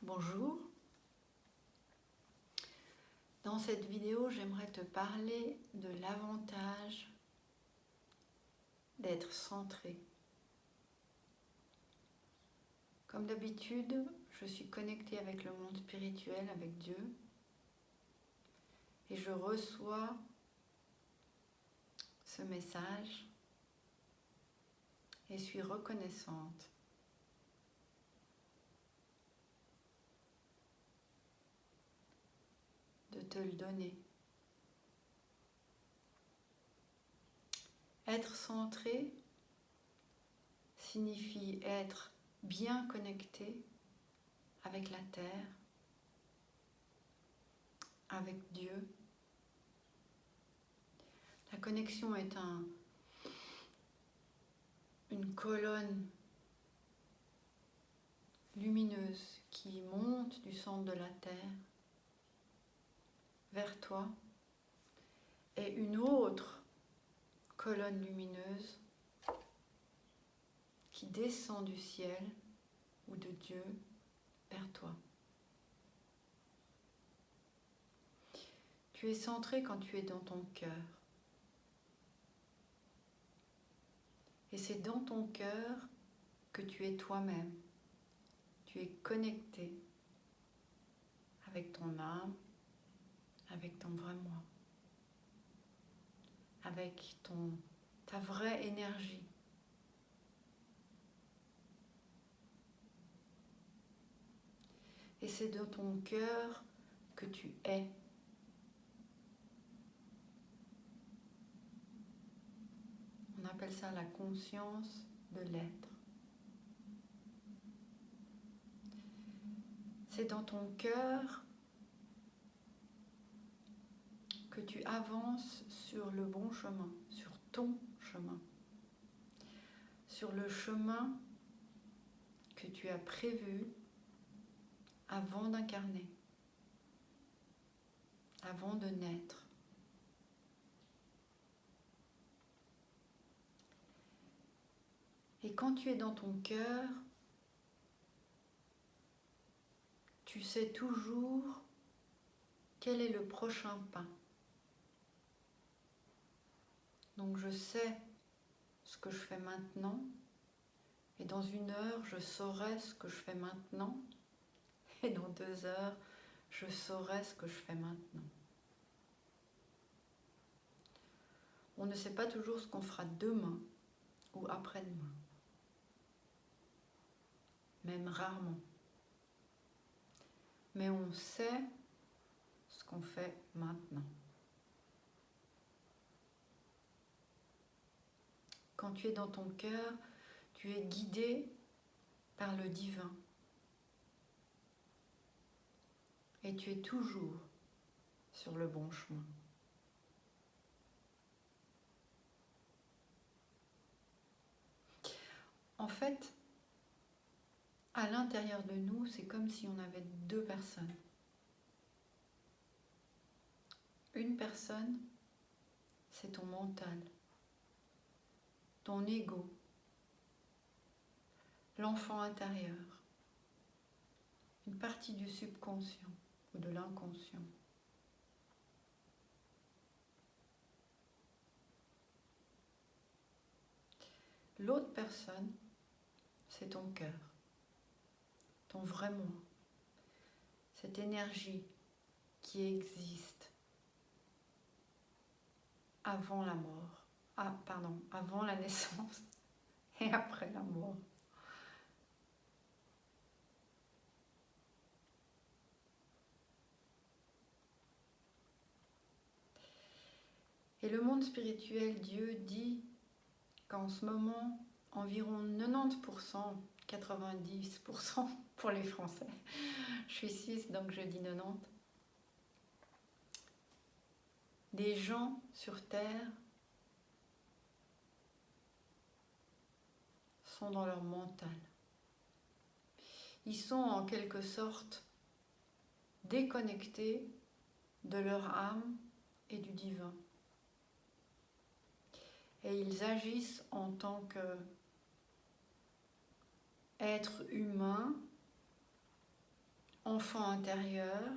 Bonjour. Dans cette vidéo, j'aimerais te parler de l'avantage d'être centré. Comme d'habitude, je suis connectée avec le monde spirituel, avec Dieu, et je reçois ce message et suis reconnaissante de te le donner. Être centré signifie être bien connecté avec la terre, avec Dieu. La connexion est une colonne lumineuse qui monte du centre de la terre vers toi, et une autre colonne lumineuse qui descend du ciel ou de Dieu vers toi. Tu es centré quand tu es dans ton cœur. Et c'est dans ton cœur que tu es toi-même. Tu es connecté avec ton âme, avec ton vrai moi, avec ta vraie énergie. Et c'est dans ton cœur que tu es. On appelle ça la conscience de l'être. C'est dans ton cœur que tu avances sur le bon chemin, sur ton chemin, sur le chemin que tu as prévu avant d'incarner, avant de naître. Et quand tu es dans ton cœur, tu sais toujours quel est le prochain pas. Donc je sais ce que je fais maintenant, et dans 1 heure, je saurai ce que je fais maintenant, et dans 2 heures, je saurai ce que je fais maintenant. On ne sait pas toujours ce qu'on fera demain ou après-demain, même rarement. Mais on sait ce qu'on fait maintenant. Quand tu es dans ton cœur, tu es guidé par le divin. Et tu es toujours sur le bon chemin. En fait, à l'intérieur de nous, c'est comme si on avait 2 personnes. Une personne, c'est ton mental, ton ego, l'enfant intérieur, une partie du subconscient ou de l'inconscient. L'autre personne, c'est ton cœur, ton vrai moi, cette énergie qui existe avant la mort, avant la naissance et après la mort. Et le monde spirituel, Dieu dit qu'en ce moment, environ 90%, 90% pour les Français, je suis suisse donc je dis 90, des gens sur Terre sont dans leur mental. Ils sont en quelque sorte déconnectés de leur âme et du divin. Et ils agissent en tant qu'êtres humains enfant intérieur,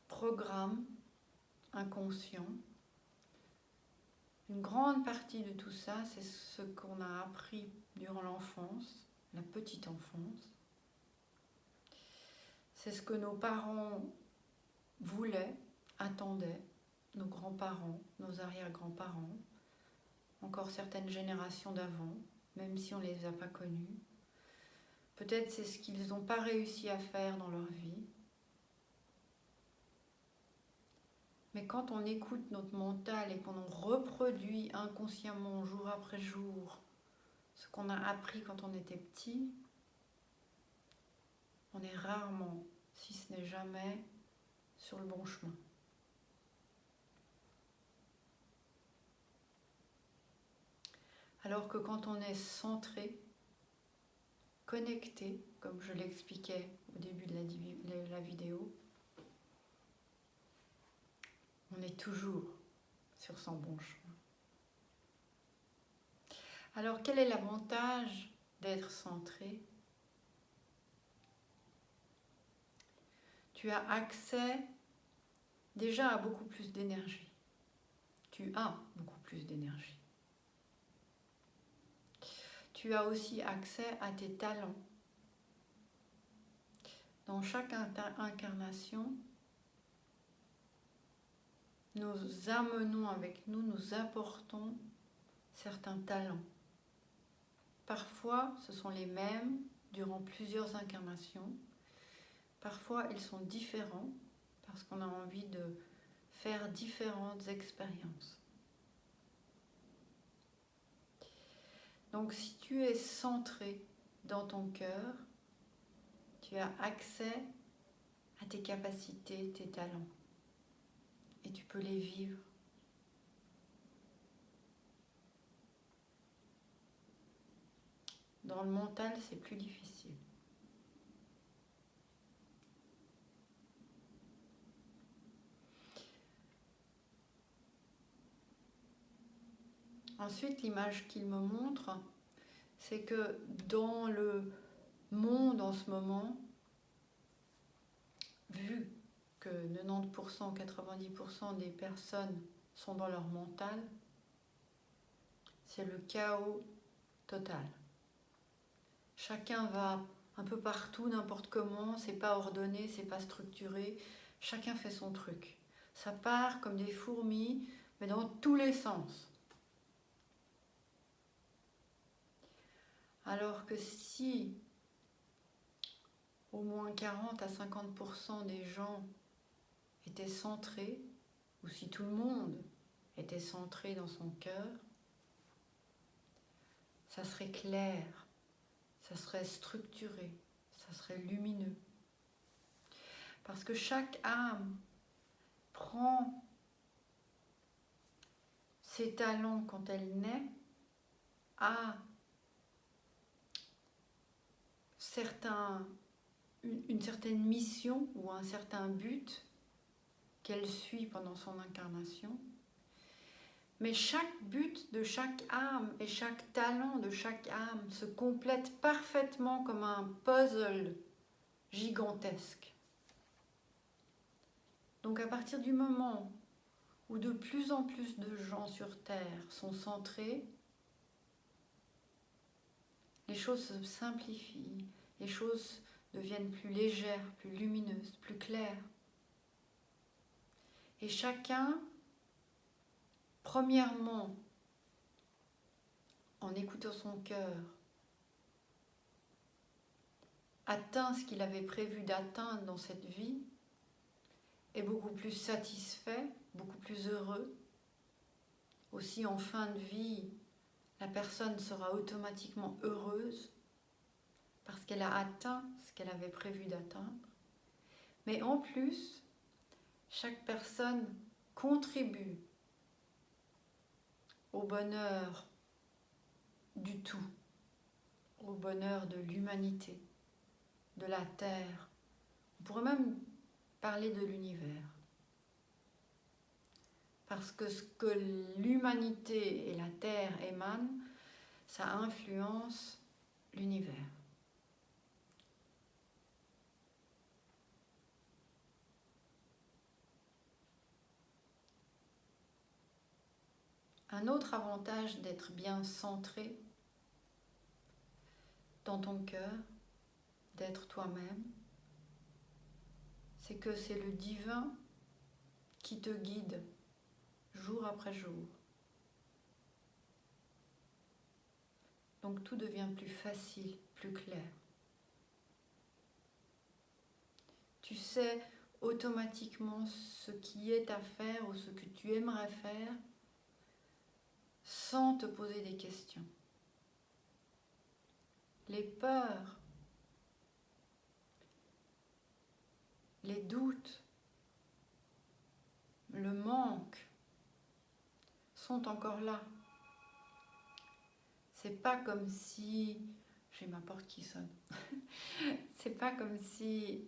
programme inconscient. Une grande partie de tout ça, c'est ce qu'on a appris durant l'enfance, la petite enfance. C'est ce que nos parents voulaient, attendaient, nos grands-parents, nos arrière-grands-parents, encore certaines générations d'avant, même si on ne les a pas connus. Peut-être c'est ce qu'ils n'ont pas réussi à faire dans leur vie. Mais quand on écoute notre mental et qu'on reproduit inconsciemment jour après jour ce qu'on a appris quand on était petit, on est rarement, si ce n'est jamais, sur le bon chemin. Alors que quand on est centré, connecté, comme je l'expliquais au début de la vidéo, on est toujours sur son bon chemin. Alors quel est l'avantage d'être centré ? Tu as accès déjà à beaucoup plus d'énergie. Tu as beaucoup plus d'énergie. Tu as aussi accès à tes talents. Dans chaque incarnation, nous amenons avec nous, nous apportons certains talents. Parfois, ce sont les mêmes durant plusieurs incarnations. Parfois, ils sont différents parce qu'on a envie de faire différentes expériences. Donc, si tu es centré dans ton cœur, tu as accès à tes capacités, tes talents. Et tu peux les vivre. Dans le mental, c'est plus difficile. Ensuite, l'image qu'il me montre, c'est que dans le monde en ce moment, vu que 90%, 90% des personnes sont dans leur mental, c'est le chaos total. Chacun va un peu partout, n'importe comment, c'est pas ordonné, c'est pas structuré, chacun fait son truc. Ça part comme des fourmis, mais dans tous les sens. Alors que si au moins 40 à 50% des gens étaient centrés, ou si tout le monde était centré dans son cœur, ça serait clair, ça serait structuré, ça serait lumineux. Parce que chaque âme prend ses talents quand elle naît, a une certaine mission ou un certain but qu'elle suit pendant son incarnation. Mais chaque but de chaque âme et chaque talent de chaque âme se complète parfaitement comme un puzzle gigantesque. Donc à partir du moment où de plus en plus de gens sur Terre sont centrés, les choses se simplifient, les choses deviennent plus légères, plus lumineuses, plus claires. Et chacun, premièrement, en écoutant son cœur, atteint ce qu'il avait prévu d'atteindre dans cette vie, est beaucoup plus satisfait, beaucoup plus heureux. Aussi en fin de vie, la personne sera automatiquement heureuse parce qu'elle a atteint ce qu'elle avait prévu d'atteindre. Mais en plus, chaque personne contribue au bonheur du tout, au bonheur de l'humanité, de la Terre. On pourrait même parler de l'univers. Parce que ce que l'humanité et la Terre émanent, ça influence l'univers. Un autre avantage d'être bien centré dans ton cœur, d'être toi-même, c'est que c'est le divin qui te guide jour après jour. Donc tout devient plus facile, plus clair. Tu sais automatiquement ce qui est à faire ou ce que tu aimerais faire sans te poser des questions. Les peurs, les doutes, le manque sont encore là. C'est pas comme si... J'ai ma porte qui sonne. C'est pas comme si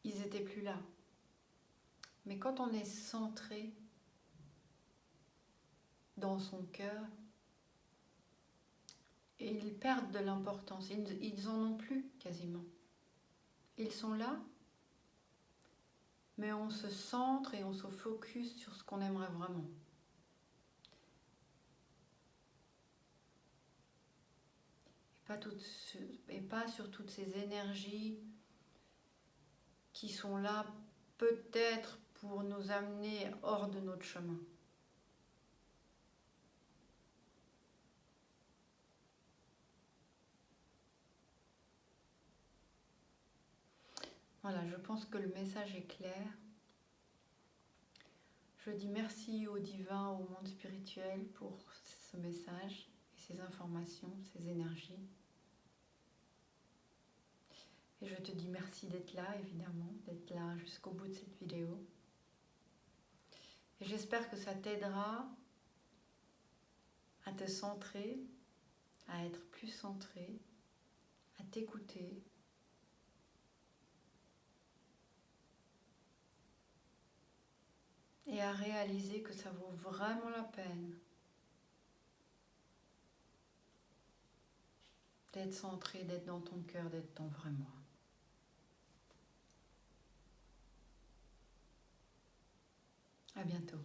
ils étaient plus là. Mais quand on est centré dans son cœur, ils perdent de l'importance. Ils en ont plus quasiment. Ils sont là, mais on se centre et on se focus sur ce qu'on aimerait vraiment. Et pas sur toutes ces énergies qui sont là peut-être pour nous amener hors de notre chemin. Voilà, je pense que le message est clair. Je dis merci au divin, au monde spirituel pour ce message et ces informations, ces énergies. Et je te dis merci d'être là, évidemment, d'être là jusqu'au bout de cette vidéo. Et j'espère que ça t'aidera à te centrer, à être plus centré, à t'écouter. Et à réaliser que ça vaut vraiment la peine d'être centré, d'être dans ton cœur, d'être ton vrai moi. À bientôt.